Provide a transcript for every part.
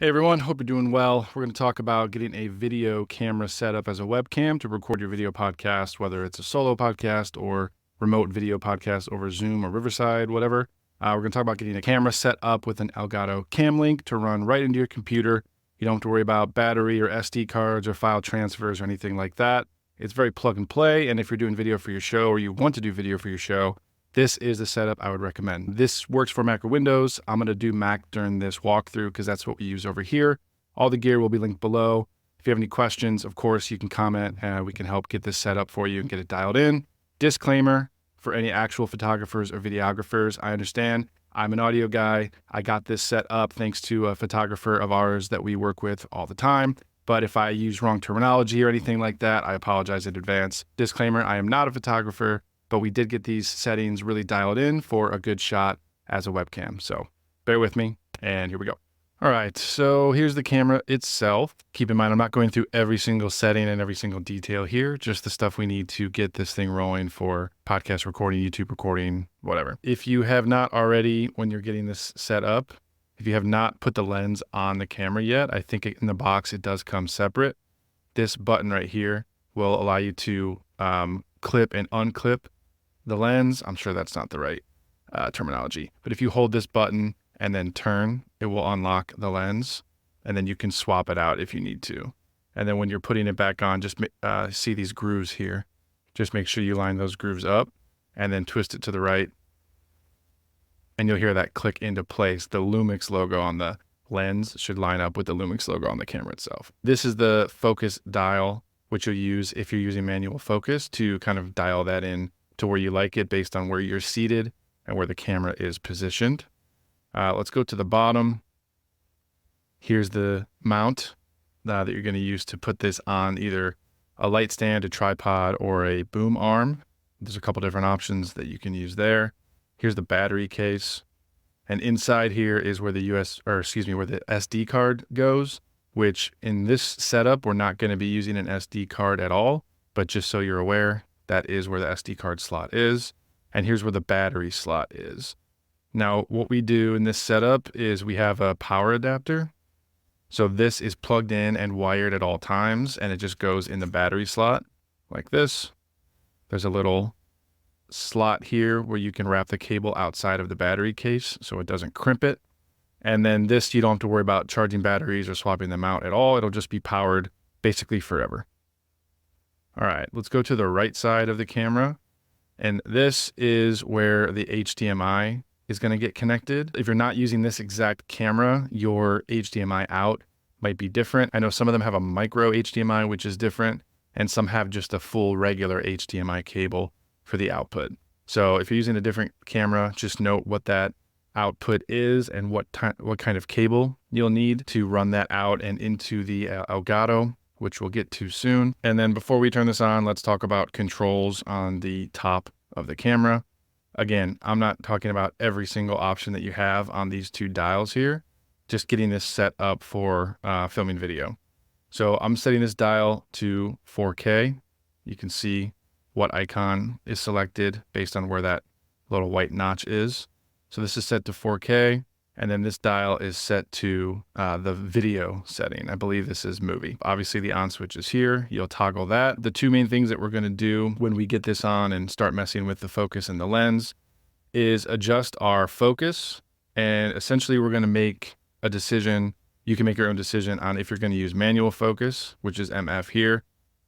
Hey everyone, hope you're doing well. We're going to talk about getting a video camera set up as a webcam to record your video podcast, whether it's a solo podcast or remote video podcast over Zoom or Riverside, whatever. We're going to talk about getting a camera set up with an Elgato Camlink to run right into your computer. You don't have to worry about battery or SD cards or file transfers or anything like that. It's very plug and play, and if you're doing video for your show or you want to do video for your show, this is the setup I would recommend. This works for Mac or Windows. I'm going to do Mac during this walkthrough because that's what we use over here. All the gear will be linked below. If you have any questions, of course, you can comment and we can help get this set up for you and get it dialed in. Disclaimer for any actual photographers or videographers, I understand. I'm an audio guy. I got this set up thanks to a photographer of ours that we work with all the time. But if I use wrong terminology or anything like that, I apologize in advance. Disclaimer, I am not a photographer, but we did get these settings really dialed in for a good shot as a webcam. So bear with me, and here we go. All right, so here's the camera itself. Keep in mind, I'm not going through every single setting and every single detail here, just the stuff we need to get this thing rolling for podcast recording, YouTube recording, whatever. If you have not already, when you're getting this set up, if you have not put the lens on the camera yet, I think in the box it does come separate. This button right here will allow you to clip and unclip the lens. I'm sure that's not the right terminology, but if you hold this button and then turn, it will unlock the lens, and then you can swap it out if you need to. And then when you're putting it back on, just see these grooves here. Just make sure you line those grooves up and then twist it to the right, and you'll hear that click into place. The LUMIX logo on the lens should line up with the LUMIX logo on the camera itself. This is the focus dial, which you'll use if you're using manual focus to kind of dial that in to where you like it based on where you're seated and where the camera is positioned. Let's go to the bottom. Here's the mount that you're going to use to put this on either a light stand, a tripod, or a boom arm. There's a couple different options that you can use there. Here's the battery case. And inside here is where the where the SD card goes, which in this setup, we're not going to be using an SD card at all, but just so you're aware, that is where the SD card slot is. And here's where the battery slot is. Now, what we do in this setup is we have a power adapter. So this is plugged in and wired at all times, and it just goes in the battery slot like this. There's a little slot here where you can wrap the cable outside of the battery case so it doesn't crimp it. And then this, you don't have to worry about charging batteries or swapping them out at all. It'll just be powered basically forever. All right, let's go to the right side of the camera. And this is where the HDMI is going to get connected. If you're not using this exact camera, your HDMI out might be different. I know some of them have a micro HDMI, which is different, and some have just a full regular HDMI cable for the output. So if you're using a different camera, just note what that output is and what kind of cable you'll need to run that out and into the Elgato, which we'll get to soon. And then before we turn this on, let's talk about controls on the top of the camera. Again, I'm not talking about every single option that you have on these two dials here, just getting this set up for filming video. So I'm setting this dial to 4K. You can see what icon is selected based on where that little white notch is. So this is set to 4K. And then this dial is set to the video setting. I believe this is movie. Obviously the on switch is here. You'll toggle that. The two main things that we're going to do when we get this on and start messing with the focus and the lens is adjust our focus. And essentially we're going to make a decision. You can make your own decision on if you're going to use manual focus, which is MF here,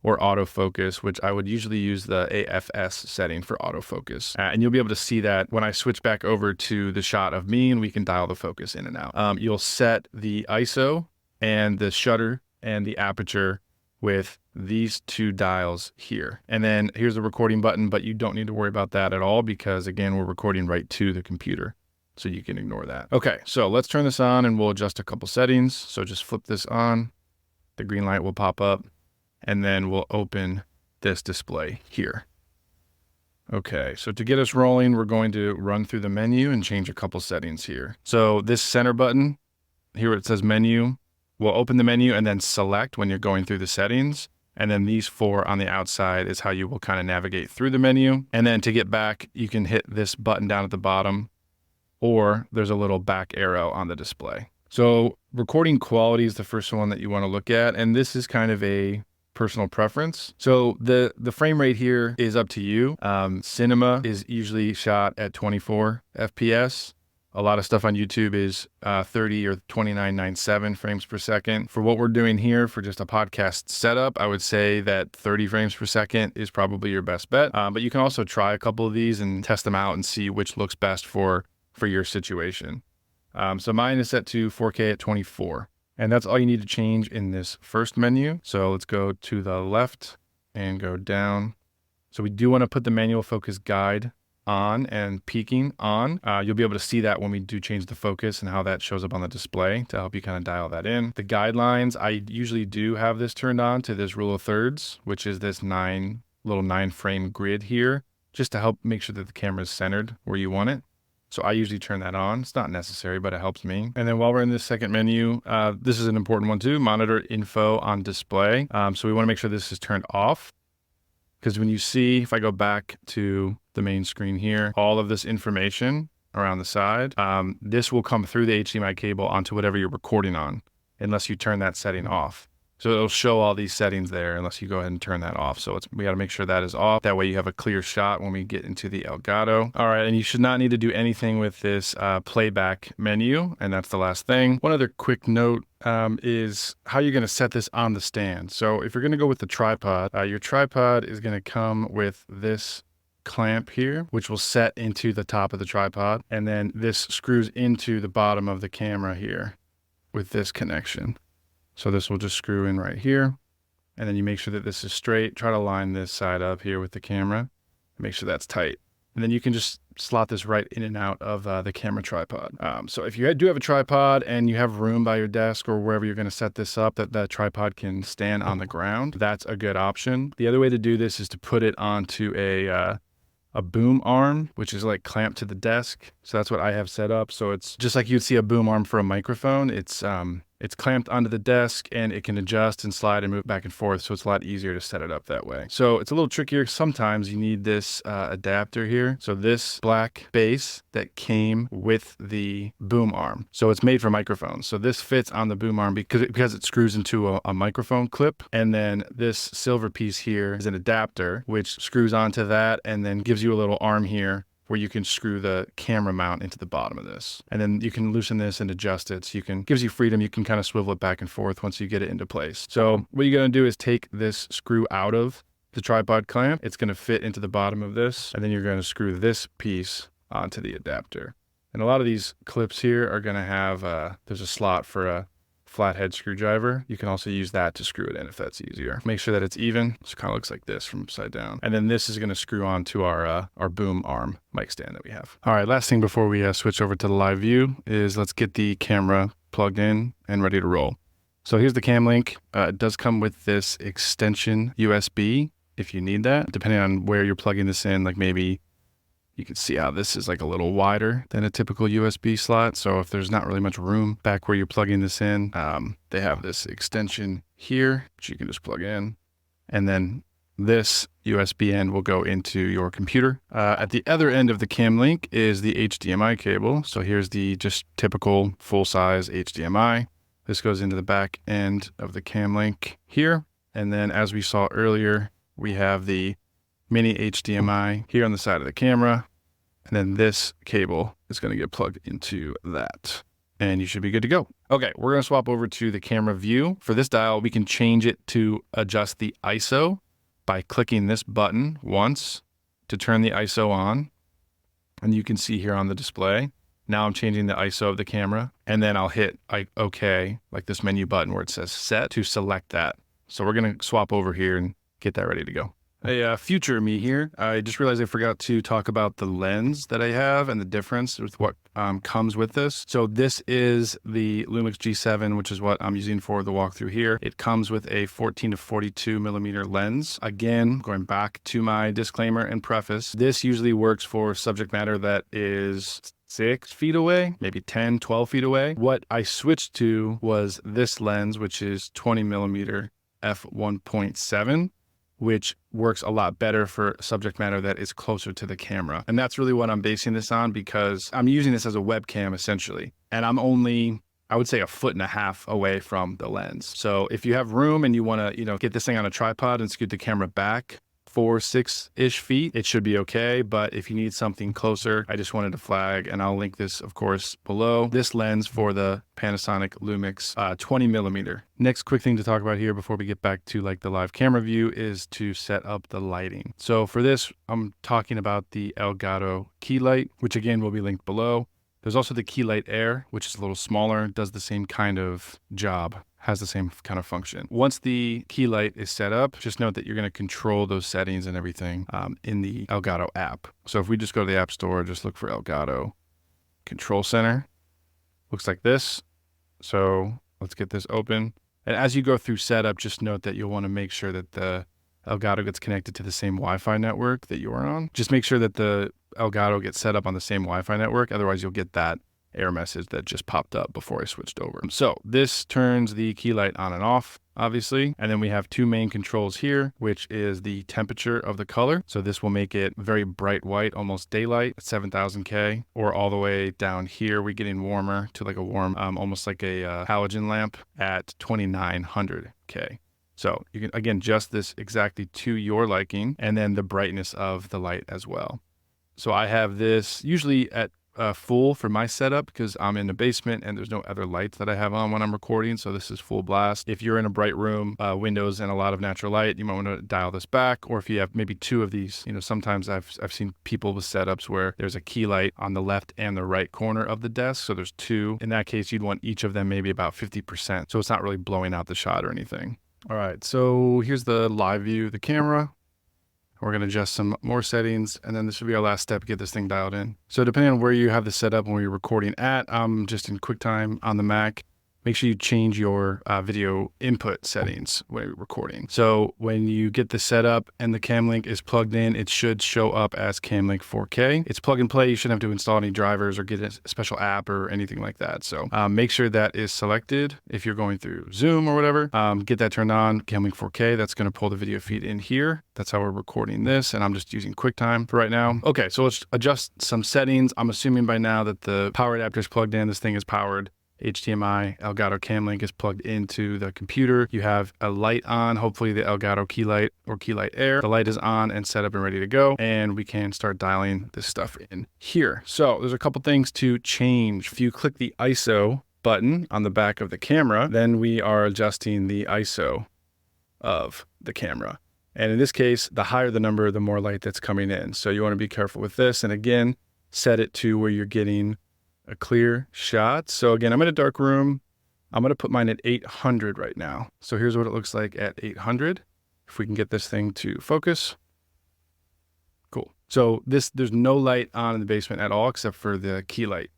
or autofocus, which I would usually use the AFS setting for autofocus. And you'll be able to see that when I switch back over to the shot of me and we can dial the focus in and out. You'll set the ISO and the shutter and the aperture with these two dials here. And then here's the recording button, but you don't need to worry about that at all because again, we're recording right to the computer. So you can ignore that. Okay, so let's turn this on and we'll adjust a couple settings. So just flip this on, the green light will pop up, and then we'll open this display here. Okay, so to get us rolling, we're going to run through the menu and change a couple settings here. So this center button, here where it says menu, we'll open the menu and then select when you're going through the settings. And then these four on the outside is how you will kind of navigate through the menu. And then to get back, you can hit this button down at the bottom, or there's a little back arrow on the display. So recording quality is the first one that you want to look at. And this is kind of a personal preference. So the frame rate here is up to you. Cinema is usually shot at 24 FPS. A lot of stuff on YouTube is 30 or 29.97 frames per second. For what we're doing here for just a podcast setup, I would say that 30 frames per second is probably your best bet. But you can also try a couple of these and test them out and see which looks best for your situation. So mine is set to 4K at 24. And that's all you need to change in this first menu. So let's go to the left and go down. So we do want to put the manual focus guide on and peaking on. You'll be able to see that when we do change the focus and how that shows up on the display to help you kind of dial that in. The guidelines, I usually do have this turned on to this rule of thirds, which is this little 9-frame grid here, just to help make sure that the camera is centered where you want it. So I usually turn that on. It's not necessary, but it helps me. And then while we're in this second menu, this is an important one too, monitor info on display. So we want to make sure this is turned off, because when you see, if I go back to the main screen here, all of this information around the side, this will come through the HDMI cable onto whatever you're recording on, unless you turn that setting off. So it'll show all these settings there unless you go ahead and turn that off. So we got to make sure that is off. That way you have a clear shot when we get into the Elgato. All right, and you should not need to do anything with this playback menu. And that's the last thing. One other quick note is how you're going to set this on the stand. So if you're going to go with the tripod, your tripod is going to come with this clamp here, which will set into the top of the tripod. And then this screws into the bottom of the camera here with this connection. So this will just screw in right here. And then you make sure that this is straight. Try to line this side up here with the camera. Make sure that's tight. And then you can just slot this right in and out of the camera tripod. So if you do have a tripod and you have room by your desk or wherever you're going to set this up, that tripod can stand on the ground, that's a good option. The other way to do this is to put it onto a boom arm, which is like clamped to the desk. So that's what I have set up. So it's just like you'd see a boom arm for a microphone. It's clamped onto the desk and it can adjust and slide and move back and forth. So it's a lot easier to set it up that way. So it's a little trickier. Sometimes you need this adapter here. So this black base that came with the boom arm. So it's made for microphones. So this fits on the boom arm because it screws into a microphone clip. And then this silver piece here is an adapter, which screws onto that and then gives you a little arm here where you can screw the camera mount into the bottom of this. And then you can loosen this and adjust it. So gives you freedom. You can kind of swivel it back and forth once you get it into place. So what you're going to do is take this screw out of the tripod clamp. It's going to fit into the bottom of this. And then you're going to screw this piece onto the adapter. And a lot of these clips here are going to have, there's a slot for a flathead screwdriver. You can also use that to screw it in if that's easier. Make sure that it's even. So it kind of looks like this from upside down. And then this is going to screw onto our boom arm mic stand that we have. All right, last thing before we switch over to the live view is let's get the camera plugged in and ready to roll. So here's the Camlink. It does come with this extension USB if you need that, depending on where you're plugging this in. Like maybe you can see how this is like a little wider than a typical USB slot. So if there's not really much room back where you're plugging this in, they have this extension here, which you can just plug in. And then this USB end will go into your computer. At the other end of the Camlink is the HDMI cable. So here's the just typical full-size HDMI. This goes into the back end of the Camlink here. And then as we saw earlier, we have the mini HDMI here on the side of the camera. And then this cable is going to get plugged into that. And you should be good to go. Okay, we're going to swap over to the camera view. For this dial, we can change it to adjust the ISO by clicking this button once to turn the ISO on. And you can see here on the display, now I'm changing the ISO of the camera. And then I'll hit OK, like this menu button where it says set, to select that. So we're going to swap over here and get that ready to go. A future me here. I just realized I forgot to talk about the lens that I have and the difference with what comes with this. So this is the LUMIX G7, which is what I'm using for the walkthrough here. It comes with a 14 to 42 millimeter lens. Again, going back to my disclaimer and preface, this usually works for subject matter that is 6 feet away, maybe 10, 12 feet away. What I switched to was this lens, which is 20 millimeter f1.7. which works a lot better for subject matter that is closer to the camera. And that's really what I'm basing this on, because I'm using this as a webcam essentially. And I'm only I would say 1.5 feet away from the lens. So if you have room and you want to, get this thing on a tripod and scoot the camera back 4-6-ish feet, it should be okay. But if you need something closer, I just wanted to flag, and I'll link this, of course, below. This lens for the Panasonic LUMIX 20mm. Next quick thing to talk about here before we get back to like the live camera view is to set up the lighting. So for this, I'm talking about the Elgato key light, which again will be linked below. There's also the Key Light Air, which is a little smaller, does the same kind of job, has the same kind of function. Once the key light is set up, just note that you're going to control those settings and everything in the Elgato app. So if we just go to the App Store, just look for Elgato Control Center. Looks like this. So let's get this open. And as you go through setup, just note that you'll want to make sure that the Elgato gets connected to the same Wi-Fi network that you are on. Just make sure that the Elgato gets set up on the same Wi-Fi network. Otherwise, you'll get that error message that just popped up before I switched over. So this turns the key light on and off, obviously. And then we have two main controls here, which is the temperature of the color. So this will make it very bright white, almost daylight at 7000K, or all the way down here, we're getting warmer to like a warm, almost like a halogen lamp at 2900K. So you can, again, adjust this exactly to your liking, and then the brightness of the light as well. So I have this usually at full for my setup because I'm in the basement and there's no other lights that I have on when I'm recording. So this is full blast. If you're in a bright room, windows and a lot of natural light, you might want to dial this back. Or if you have maybe two of these, sometimes I've seen people with setups where there's a key light on the left and the right corner of the desk. So there's two. In that case, you'd want each of them maybe about 50%. So it's not really blowing out the shot or anything. All right, so here's the live view of the camera. We're going to adjust some more settings, and then this will be our last step to get this thing dialed in. So depending on where you have this set up and where you're recording at, just in QuickTime on the Mac, make sure you change your video input settings when you're recording. So when you get the setup and the Camlink is plugged in, it should show up as Camlink 4K. It's plug and play. You shouldn't have to install any drivers or get a special app or anything like that. So make sure that is selected if you're going through Zoom or whatever. Get that turned on, Camlink 4K. That's going to pull the video feed in here. That's how we're recording this, and I'm just using QuickTime for right now. Okay, so let's adjust some settings. I'm assuming by now that the power adapter is plugged in. This thing is powered. HDMI Elgato Camlink is plugged into the computer. You have a light on, hopefully the Elgato key light or key light air. The light is on and set up and ready to go, and we can start dialing this stuff in here. So there's a couple things to change. If you click the ISO button on the back of the camera, then we are adjusting the ISO of the camera. And in this case, the higher the number, the more light that's coming in. So you want to be careful with this. And again, set it to where you're getting a clear shot. So again, I'm in a dark room. I'm going to put mine at 800 right now. So here's what it looks like at 800. If we can get this thing to focus. Cool. So there's no light on in the basement at all except for the key light.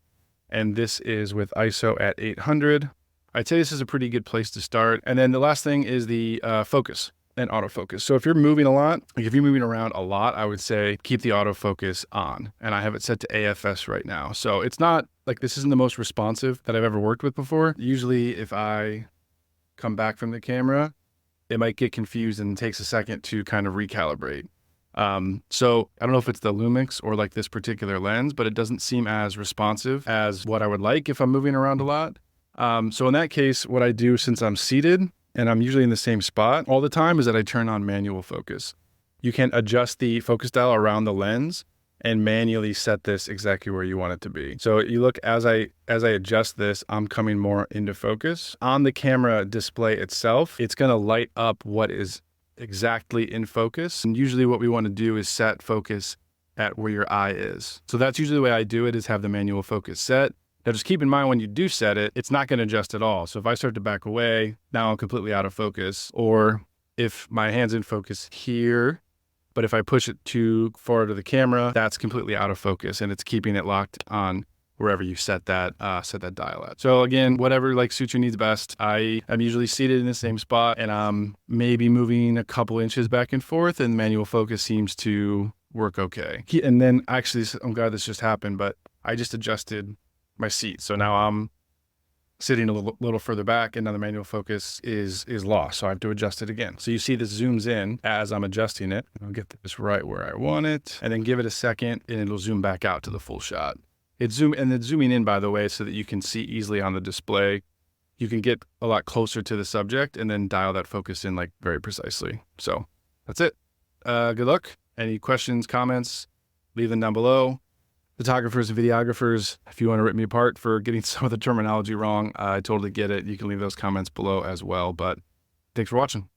And this is with ISO at 800. I'd say this is a pretty good place to start. And then the last thing is the focus and autofocus. So if you're moving a lot, like if you're moving around a lot, I would say keep the autofocus on. And I have it set to AFS right now. So it's not like this isn't the most responsive that I've ever worked with before. Usually if I come back from the camera, it might get confused and it takes a second to kind of recalibrate. So I don't know if it's the LUMIX or like this particular lens, but it doesn't seem as responsive as what I would like if I'm moving around a lot. So in that case, what I do since I'm seated and I'm usually in the same spot all the time is that I turn on manual focus. You can adjust the focus dial around the lens and manually set this exactly where you want it to be. So you look, as I adjust this, I'm coming more into focus. On the camera display itself, it's going to light up what is exactly in focus. And usually what we want to do is set focus at where your eye is. So that's usually the way I do it, is have the manual focus set. Now just keep in mind when you do set it, it's not going to adjust at all. So if I start to back away, now I'm completely out of focus. Or if my hand's in focus here, but if I push it too far to the camera, that's completely out of focus and it's keeping it locked on wherever you set that dial at. So again, whatever like suits your needs best. I am usually seated in the same spot and I'm maybe moving a couple inches back and forth, and manual focus seems to work okay. And then actually, I'm glad this just happened, but I just adjusted my seat. So now I'm sitting a little further back and now the manual focus is lost. So I have to adjust it again. So you see this zooms in as I'm adjusting it. I'll get this right where I want it and then give it a second and it'll zoom back out to the full shot. It's zooming in, by the way, so that you can see easily on the display. You can get a lot closer to the subject and then dial that focus in like very precisely. So that's it. Good luck. Any questions, comments, leave them down below. Photographers and videographers, if you want to rip me apart for getting some of the terminology wrong, I totally get it. You can leave those comments below as well. But thanks for watching.